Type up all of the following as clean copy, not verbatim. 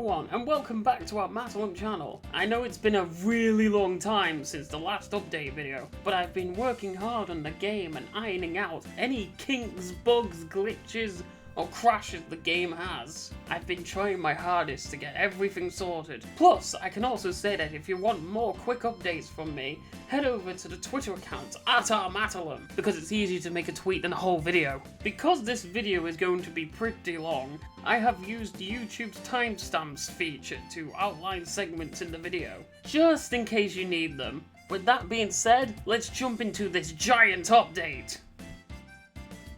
everyone, and welcome back to our Matalum channel. I know it's been a really long time since the last update video, but I've been working hard on the game and ironing out any kinks, bugs, glitches, or crashes the game has. I've been trying my hardest to get everything sorted. Plus, I can also say that if you want more quick updates from me, head over to the Twitter account @ourmatalum, because it's easier to make a tweet than a whole video. Because this video is going to be pretty long, I have used YouTube's timestamps feature to outline segments in the video, just in case you need them. With that being said, let's jump into this giant update.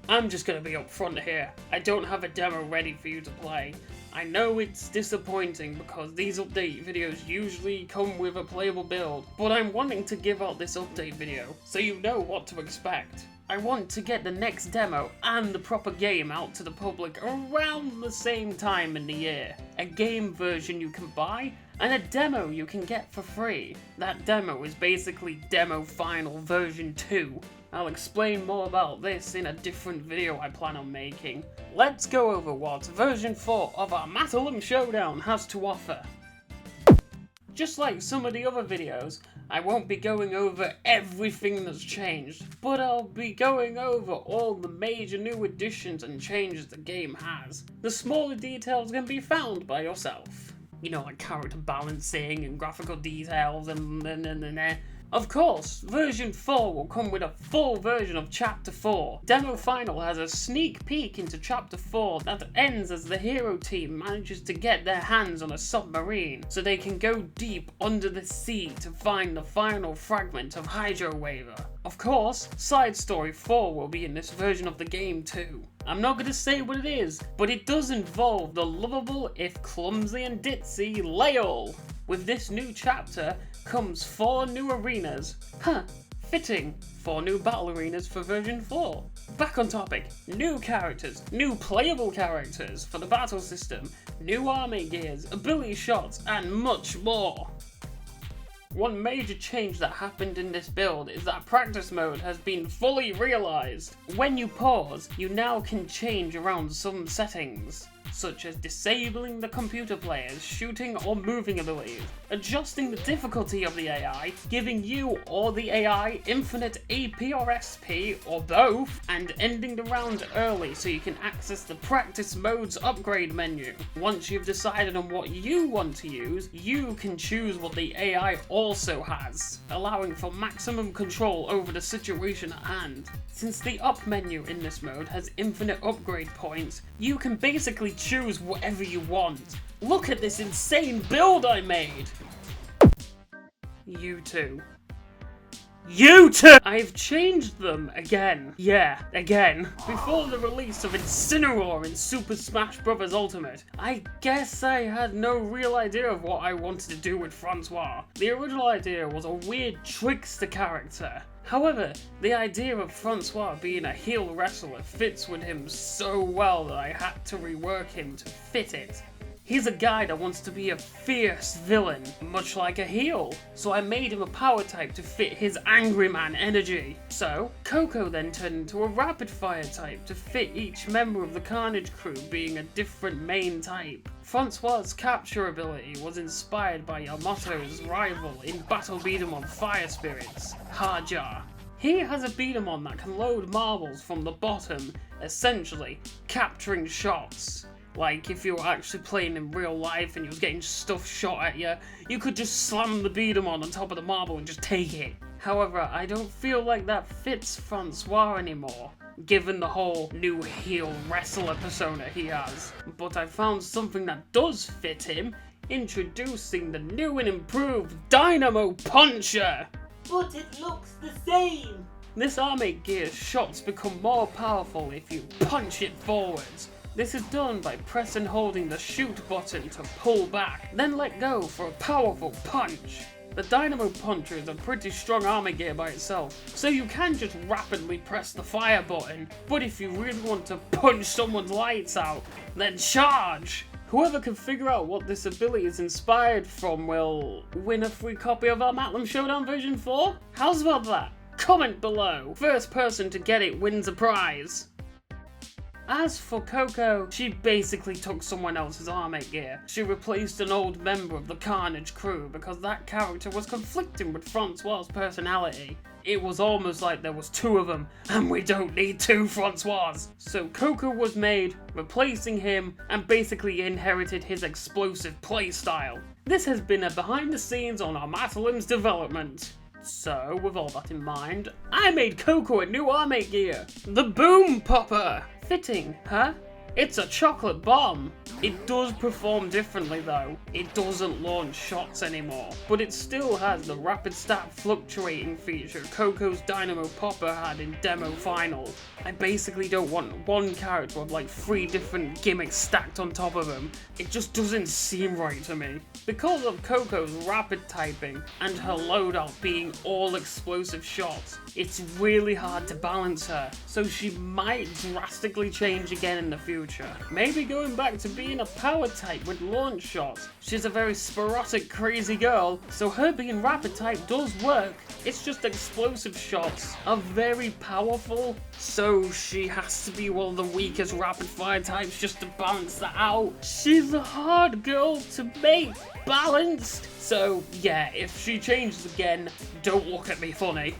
I'm just gonna be upfront here. I don't have a demo ready for you to play. I know it's disappointing because these update videos usually come with a playable build, but I'm wanting to give out this update video so you know what to expect. I want to get the next demo and the proper game out to the public around the same time in the year. A game version you can buy and a demo you can get for free. That demo is basically Demo Final version 2. I'll explain more about this in a different video I plan on making. Let's go over what version 4 of our Matalum Showdown has to offer. Just like some of the other videos, I won't be going over everything that's changed, but I'll be going over all the major new additions and changes the game has. The smaller details can be found by yourself. You know, like character balancing and graphical details and Of course, version 4 will come with a full version of Chapter 4. Demo Final has a sneak peek into Chapter 4 that ends as the hero team manages to get their hands on a submarine, so they can go deep under the sea to find the final fragment of Hydro Waver. Of course, Side Story 4 will be in this version of the game too. I'm not going to say what it is, but it does involve the lovable, if clumsy and ditzy, Lael. With this new chapter comes 4 new arenas. Fitting. 4 new battle arenas for version 4. Back on topic, new characters, new playable characters for the battle system, new army gears, ability shots, and much more. One major change that happened in this build is that practice mode has been fully realized. When you pause, you now can change around some settings, such as disabling the computer player's shooting or moving abilities, adjusting the difficulty of the AI, giving you or the AI infinite AP or SP or both, and ending the round early so you can access the practice mode's upgrade menu. Once you've decided on what you want to use, you can choose what the AI also has, allowing for maximum control over the situation at hand. Since the up menu in this mode has infinite upgrade points, you can basically choose whatever you want. Look at this insane build I made! You two. I've changed them again. Yeah, again. Before the release of Incineroar in Super Smash Bros. Ultimate, I guess I had no real idea of what I wanted to do with Francois. The original idea was a weird trickster character. However, the idea of Francois being a heel wrestler fits with him so well that I had to rework him to fit it. He's a guy that wants to be a fierce villain, much like a heel, so I made him a power type to fit his angry man energy. So, Coco then turned into a rapid fire type to fit each member of the Carnage crew being a different main type. Francois' capture ability was inspired by Yamato's rival in Battle Beat'em on Fire Spirits, Hajar. He has a beat'em that can load marbles from the bottom, essentially capturing shots. Like, if you were actually playing in real life and you was getting stuff shot at you, you could just slam the beat'em on top of the marble and just take it. However, I don't feel like that fits Francois anymore, given the whole new heel wrestler persona he has. But I found something that does fit him, introducing the new and improved Dynamo Puncher! But it looks the same! This army gear's shots become more powerful if you punch it forwards. This is done by pressing and holding the shoot button to pull back, then let go for a powerful punch. The Dynamo Puncher is a pretty strong armor gear by itself, so you can just rapidly press the fire button, but if you really want to punch someone's lights out, then charge! Whoever can figure out what this ability is inspired from will win a free copy of our Matalum Showdown version 4? How's about that? Comment below. First person to get it wins a prize. As for Coco, she basically took someone else's armate gear. She replaced an old member of the Carnage crew because that character was conflicting with Francois' personality. It was almost like there was two of them, and we don't need two Francois. So Coco was made, replacing him, and basically inherited his explosive playstyle. This has been a behind the scenes on Armatalim's development. So, with all that in mind, I made Coco a new armate gear. The Boom Popper! Fitting, huh? It's a chocolate bomb. It does perform differently though. It doesn't launch shots anymore, but it still has the rapid stat fluctuating feature Coco's Dynamo Popper had in Demo Final. I basically don't want one character with like 3 different gimmicks stacked on top of him. It just doesn't seem right to me. Because of Coco's rapid typing and her loadout being all explosive shots, it's really hard to balance her, so she might drastically change again in the future. Maybe going back to being a power type with launch shots. She's a very sporadic, crazy girl, so her being rapid type does work. It's just explosive shots are very powerful, so she has to be one of the weakest rapid fire types just to balance that out. She's a hard girl to make balanced, so yeah, if she changes again, don't look at me funny.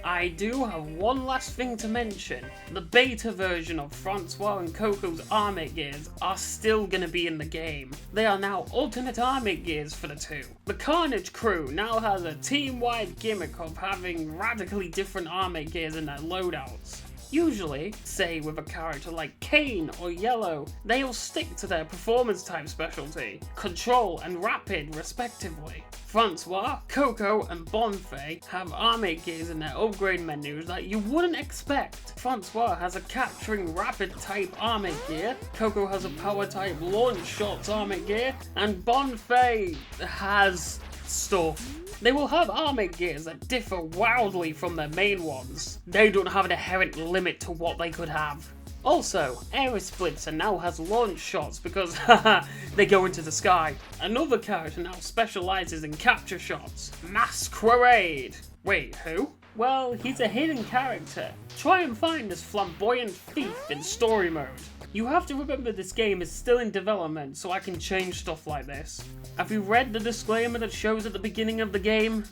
I do have one last thing to mention. The beta version of Francois and Coco's armate gears are still gonna be in the game. They are now alternate armate gears for the two. The Carnage crew now has a team-wide gimmick of having radically different armate gears in their loadouts. Usually, say with a character like Kane or Yellow, they'll stick to their performance type specialty, control and rapid respectively. Francois, Coco and Bonfay have armate gears in their upgrade menus that you wouldn't expect. Francois has a capturing rapid type armate gear, Coco has a power type launch shots armate gear, and Bonfay has stuff. They will have armate gears that differ wildly from their main ones. They don't have an inherent limit to what they could have. Also, Aeris Blitzer now has launch shots because haha, they go into the sky. Another character now specializes in capture shots. Masquerade. Wait, who? Well, he's a hidden character. Try and find this flamboyant thief in story mode. You have to remember this game is still in development, so I can change stuff like this. Have you read the disclaimer that shows at the beginning of the game?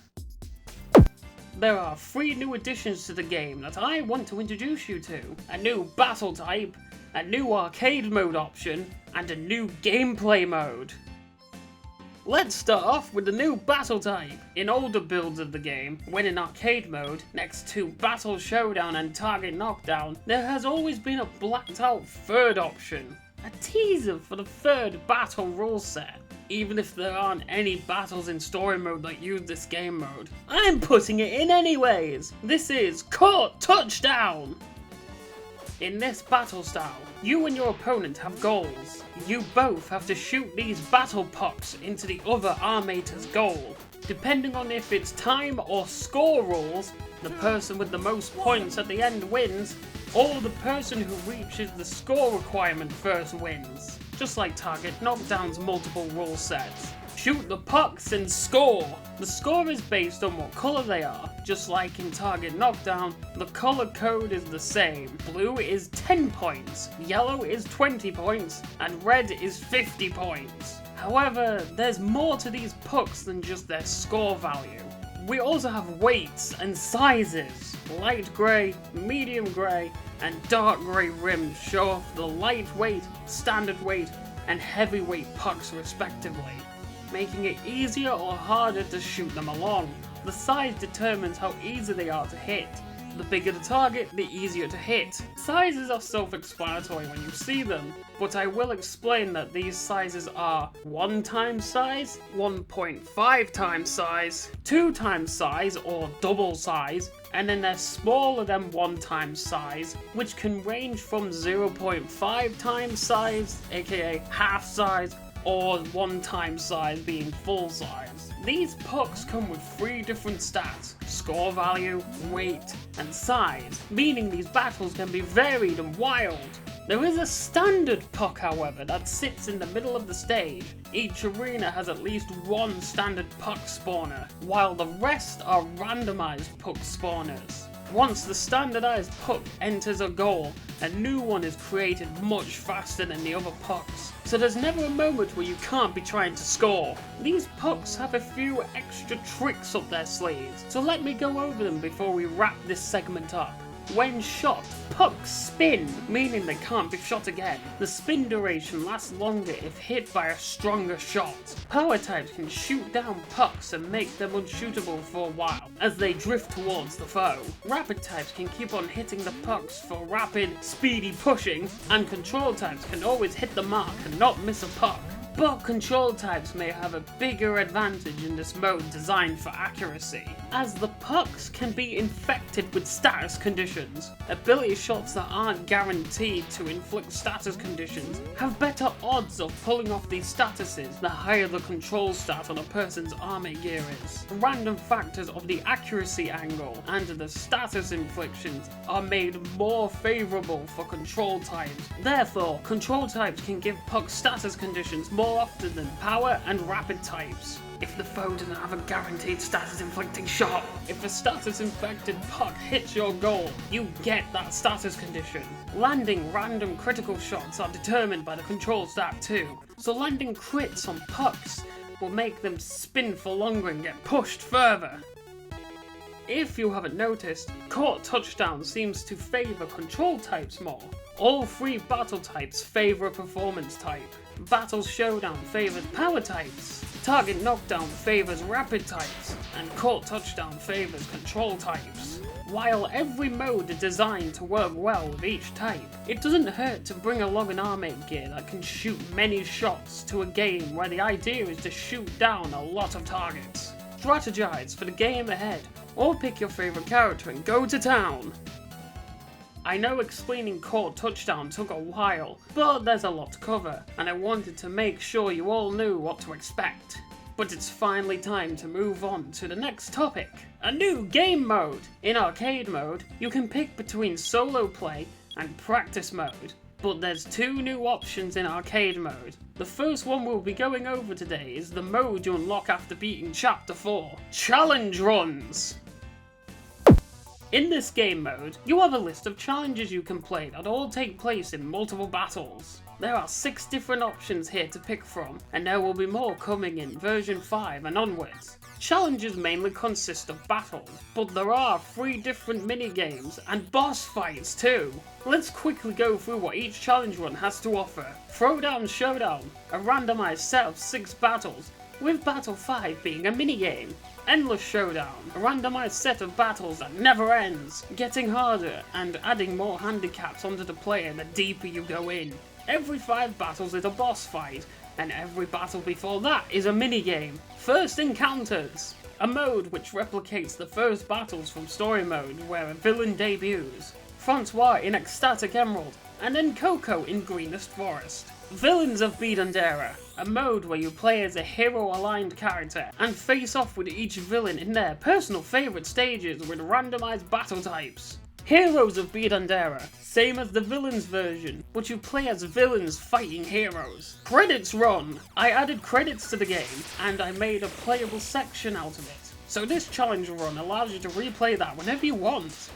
There are 3 new additions to the game that I want to introduce you to. A new battle type, a new arcade mode option, and a new gameplay mode. Let's start off with the new battle type. In older builds of the game, when in arcade mode, next to Battle Showdown and Target Knockdown, there has always been a blacked out 3rd option. A teaser for the 3rd battle rule set. Even if there aren't any battles in story mode that use this game mode, I'm putting it in anyways! This is Court Touchdown! In this battle style, you and your opponent have goals. You both have to shoot these battle pucks into the other armator's goal. Depending on if it's time or score rules, the person with the most points at the end wins, or the person who reaches the score requirement first wins. Just like Target Knockdown's multiple rule sets. Shoot the pucks and score! The score is based on what colour they are. Just like in Target Knockdown, the colour code is the same. Blue is 10 points, yellow is 20 points, and red is 50 points. However, there's more to these pucks than just their score value. We also have weights and sizes. Light grey, medium grey, and dark grey rims show off the lightweight, standard weight, and heavyweight pucks respectively, making it easier or harder to shoot them along. The size determines how easy they are to hit. The bigger the target, the easier to hit. Sizes are self-explanatory when you see them, but I will explain that these sizes are 1 times size, 1.5 times size, 2 times size or double size, and then they're smaller than 1 times size, which can range from 0.5 times size, aka half size, or 1 times size being full size. These pucks come with 3 different stats: score value, weight, and size, meaning these battles can be varied and wild. There is a standard puck, however, that sits in the middle of the stage. Each arena has at least 1 standard puck spawner, while the rest are randomized puck spawners. Once the standardized puck enters a goal, a new one is created much faster than the other pucks. So there's never a moment where you can't be trying to score. These pucks have a few extra tricks up their sleeves, so let me go over them before we wrap this segment up. When shot, pucks spin, meaning they can't be shot again. The spin duration lasts longer if hit by a stronger shot. Power types can shoot down pucks and make them unshootable for a while, as they drift towards the foe. Rapid types can keep on hitting the pucks for rapid, speedy pushing, and control types can always hit the mark and not miss a puck. But control types may have a bigger advantage in this mode designed for accuracy, as the pucks can be infected with status conditions. Ability shots that aren't guaranteed to inflict status conditions have better odds of pulling off these statuses the higher the control stat on a person's armor gear is. Random factors of the accuracy angle and the status inflictions are made more favourable for control types. Therefore, control types can give puck status conditions more often than power and rapid types. If the foe doesn't have a guaranteed status inflicting shot, if a status infected puck hits your goal, you get that status condition. Landing random critical shots are determined by the control stat too, so landing crits on pucks will make them spin for longer and get pushed further. If you haven't noticed, Caught Touchdown seems to favour control types more. All three battle types favour a performance type. Battle Showdown favours power types. Target Knockdown favours rapid types. And Caught Touchdown favours control types. While every mode is designed to work well with each type, it doesn't hurt to bring along an armament gear that can shoot many shots to a game where the idea is to shoot down a lot of targets. Strategize for the game ahead, or pick your favourite character and go to town. I know explaining Caught Touchdown took a while, but there's a lot to cover, and I wanted to make sure you all knew what to expect. But it's finally time to move on to the next topic, a new game mode! In arcade mode, you can pick between solo play and practice mode, but there's two new options in arcade mode. The first one we'll be going over today is the mode you unlock after beating Chapter 4, Challenge Runs! In this game mode, you have a list of challenges you can play that all take place in multiple battles. There are 6 different options here to pick from, and there will be more coming in version 5 and onwards. Challenges mainly consist of battles, but there are 3 different mini-games and boss fights too. Let's quickly go through what each challenge run has to offer. Throwdown Showdown, a randomized set of 6 battles, with Battle 5 being a minigame. Endless Showdown, a randomized set of battles that never ends, getting harder and adding more handicaps onto the player the deeper you go in. Every 5 battles is a boss fight, and every battle before that is a minigame. First Encounters, a mode which replicates the first battles from story mode where a villain debuts. Francois in Ecstatic Emerald, and then Coco in Greenest Forest. Villains of Beedandera, a mode where you play as a hero-aligned character and face off with each villain in their personal favourite stages with randomised battle types. Heroes of Beedandera, same as the villains version, but you play as villains fighting heroes. Credits Run, I added credits to the game and I made a playable section out of it, so this challenge run allows you to replay that whenever you want.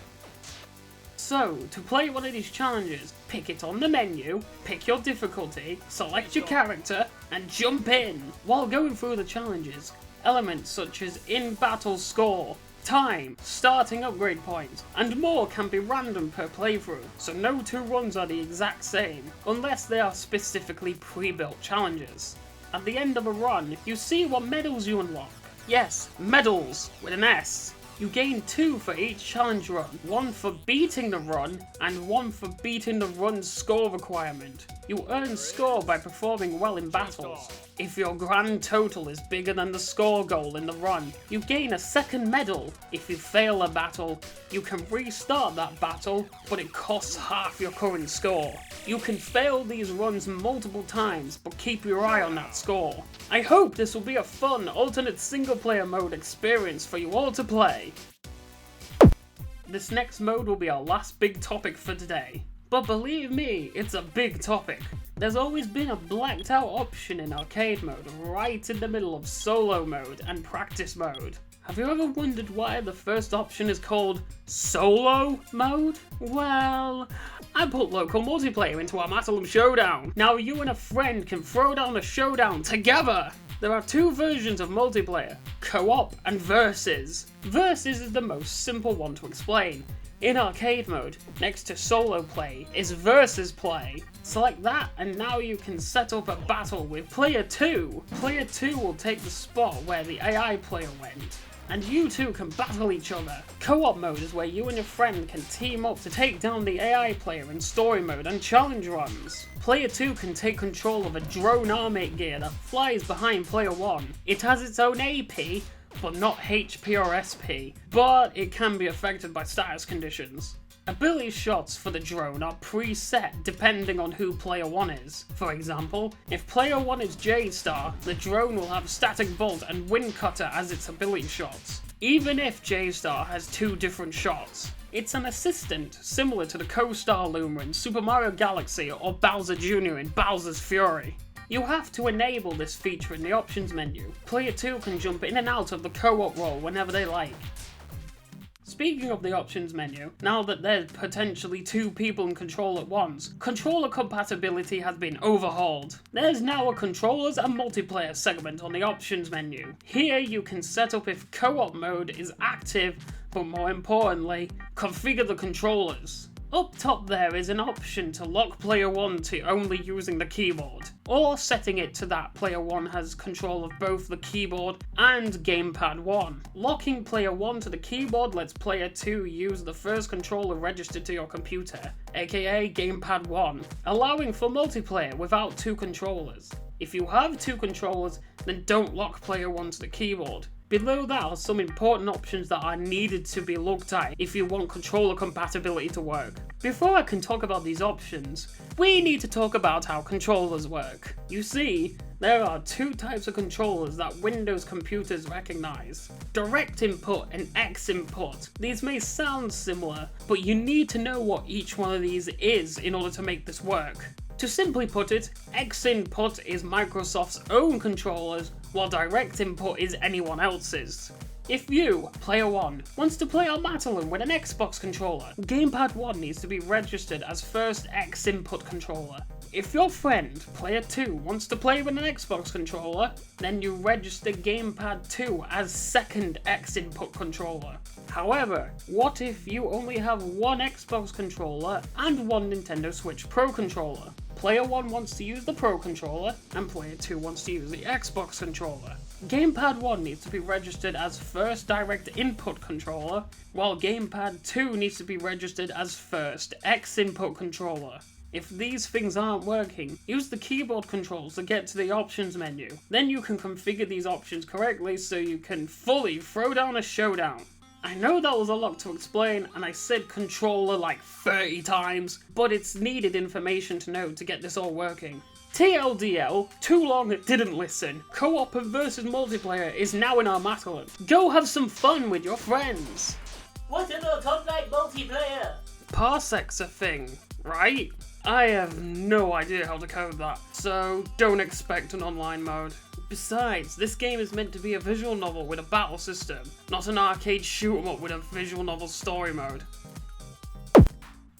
So, to play one of these challenges, pick it on the menu, pick your difficulty, select your character, and jump in. While going through the challenges, elements such as in-battle score, time, starting upgrade points, and more can be random per playthrough, so no 2 runs are the exact same, unless they are specifically pre-built challenges. At the end of a run, you see what medals you unlock. Yes, medals, with an S. You gain 2 for each challenge run, 1 for beating the run, and 1 for beating the run's score requirement. You earn score by performing well in battles. If your grand total is bigger than the score goal in the run, you gain a second medal. If you fail a battle, you can restart that battle, but it costs half your current score. You can fail these runs multiple times, but keep your eye on that score. I hope this will be a fun alternate single player mode experience for you all to play. This next mode will be our last big topic for today. But believe me, it's a big topic. There's always been a blacked out option in arcade mode right in the middle of solo mode and practice mode. Have you ever wondered why the first option is called Solo Mode? Well, I put local multiplayer into our Armatalum Showdown. Now you and a friend can throw down a showdown together. There are two versions of multiplayer, co-op and versus. Versus is the most simple one to explain. In arcade mode, next to solo play, is versus play. Select that and now you can set up a battle with player 2. Player 2 will take the spot where the AI player went, and you two can battle each other. Co-op mode is where you and your friend can team up to take down the AI player in story mode and challenge runs. Player 2 can take control of a drone armate gear that flies behind player 1. It has its own AP, but not HP or SP, but it can be affected by status conditions. Ability shots for the drone are preset depending on who player 1 is. For example, if player 1 is J-Star, the drone will have Static Bolt and Wind Cutter as its ability shots, even if J-Star has two different shots. It's an assistant, similar to the co-star Luma in Super Mario Galaxy or Bowser Jr. in Bowser's Fury. You have to enable this feature in the options menu. Player 2 can jump in and out of the co-op role whenever they like. Speaking of the options menu, now that there's potentially two people in control at once, controller compatibility has been overhauled. There's now a controllers and multiplayer segment on the options menu. Here you can set up if co-op mode is active, but more importantly, configure the controllers. Up top there is an option to lock player 1 to only using the keyboard, or setting it to that player 1 has control of both the keyboard and gamepad 1. Locking player 1 to the keyboard lets player 2 use the first controller registered to your computer, aka gamepad 1, allowing for multiplayer without two controllers. If you have two controllers, then don't lock player 1 to the keyboard. Below that are some important options that are needed to be looked at if you want controller compatibility to work. Before I can talk about these options, we need to talk about how controllers work. You see, there are two types of controllers that Windows computers recognize: direct input and X input. These may sound similar, but you need to know what each one of these is in order to make this work. To simply put it, X input is Microsoft's own controllers, while direct input is anyone else's. If you, player 1, wants to play Armatalum with an Xbox controller, gamepad 1 needs to be registered as first X input controller. If your friend, player 2, wants to play with an Xbox controller, then you register gamepad 2 as second X input controller. However, what if you only have one Xbox controller and one Nintendo Switch Pro controller? Player 1 wants to use the Pro controller, and player 2 wants to use the Xbox controller. Gamepad 1 needs to be registered as first direct input controller, while Gamepad 2 needs to be registered as first X input controller. If these things aren't working, use the keyboard controls to get to the options menu. Then you can configure these options correctly so you can fully throw down a showdown. I know that was a lot to explain, and I said controller like 30 times, but it's needed information to know to get this all working. TLDL, too long it didn't listen. Co-op and versus multiplayer is now in Armatalum. Go have some fun with your friends. What about online multiplayer? Parsec's a thing, right? I have no idea how to code that, so don't expect an online mode. Besides, this game is meant to be a visual novel with a battle system, not an arcade shoot 'em up with a visual novel story mode.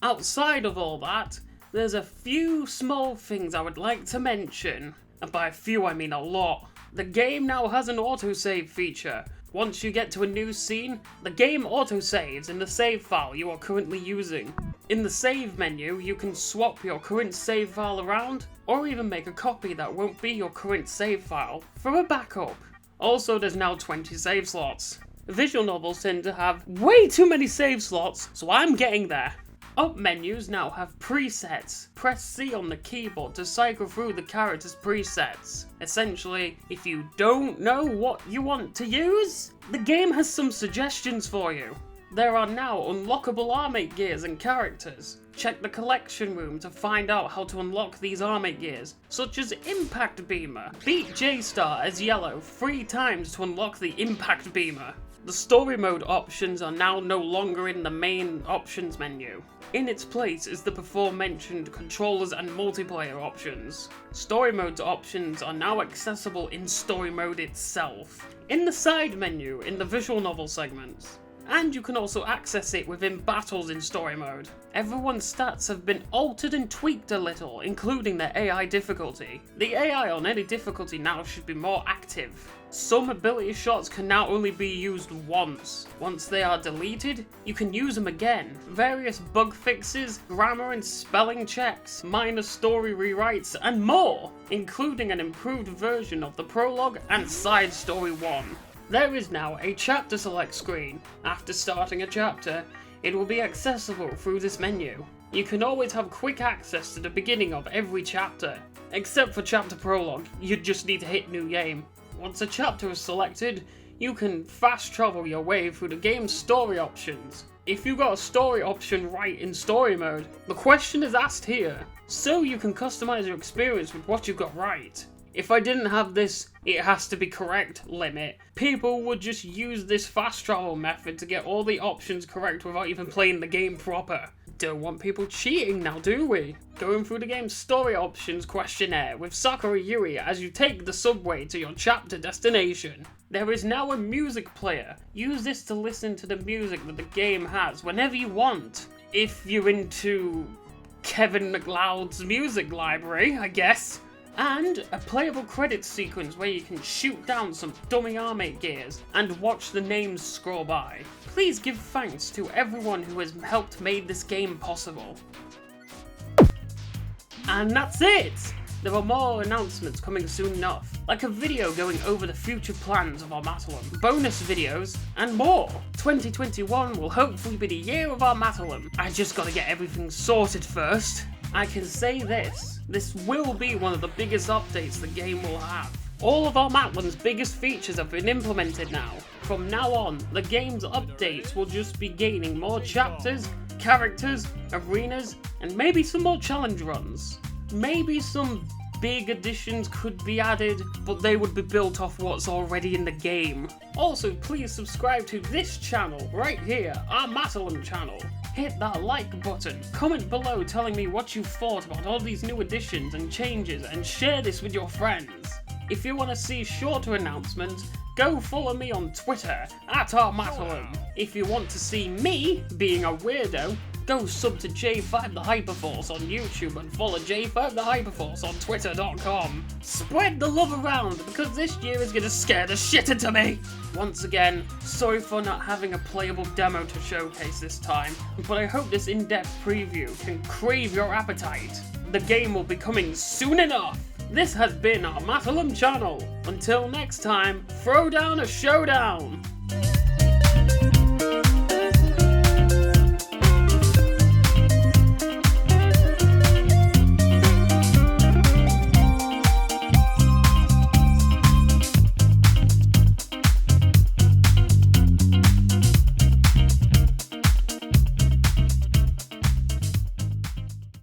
Outside of all that, there's a few small things I would like to mention, and by a few I mean a lot. The game now has an autosave feature. Once you get to a new scene, the game autosaves in the save file you are currently using. In the save menu, you can swap your current save file around, or even make a copy that won't be your current save file for a backup. Also, there's now 20 save slots. Visual novels tend to have way too many save slots, so I'm getting there. Up menus now have presets. Press C on the keyboard to cycle through the character's presets. Essentially, if you don't know what you want to use, the game has some suggestions for you. There are now unlockable armate gears and characters. Check the collection room to find out how to unlock these armate gears, such as Impact Beamer. Beat J-Star as Yellow 3 times to unlock the Impact Beamer. The story mode options are now no longer in the main options menu. In its place is the before mentioned controllers and multiplayer options. Story mode options are now accessible in story mode itself, in the side menu in the visual novel segments. And you can also access it within battles in story mode. Everyone's stats have been altered and tweaked a little, including their AI difficulty. The AI on any difficulty now should be more active. Some ability shots can now only be used once. Once they are deleted, you can use them again. Various bug fixes, grammar and spelling checks, minor story rewrites, and more, including an improved version of the prologue and side story 1. There is now a chapter select screen. After starting a chapter, it will be accessible through this menu. You can always have quick access to the beginning of every chapter. Except for chapter prologue, you just need to hit new game. Once a chapter is selected, you can fast travel your way through the game's story options. If you got a story option right in story mode, the question is asked here, so you can customize your experience with what you got right. If I didn't have this "it has to be correct" limit, people would just use this fast travel method to get all the options correct without even playing the game proper. Don't want people cheating now, do we? Going through the game's story options questionnaire with Sakura Yui as you take the subway to your chapter destination. There is now a music player. Use this to listen to the music that the game has whenever you want. If you're into Kevin MacLeod's music library, I guess. And a playable credits sequence where you can shoot down some dummy armate gears and watch the names scroll by. Please give thanks to everyone who has helped make this game possible. And that's it! There are more announcements coming soon enough, like a video going over the future plans of Armatolum, bonus videos, and more. 2021 will hopefully be the year of Armatolum. I just gotta get everything sorted first. I can say this will be one of the biggest updates the game will have. All of Armatolum's biggest features have been implemented now. From now on, the game's updates will just be gaining more chapters, characters, arenas, and maybe some more challenge runs. Maybe some big additions could be added, but they would be built off what's already in the game. Also, please subscribe to this channel right here, Armatolum channel. Hit that like button, comment below telling me what you thought about all these new additions and changes, and share this with your friends. If you want to see shorter announcements, go follow me on Twitter @Armatolum. If you want to see me being a weirdo, go sub to J5 the Hyperforce on YouTube and follow J5 the Hyperforce on Twitter.com. Spread the love around because this year is gonna scare the shit into me! Once again, sorry for not having a playable demo to showcase this time, but I hope this in-depth preview can crave your appetite. The game will be coming soon enough! This has been Armatolum channel. Until next time, throw down a showdown!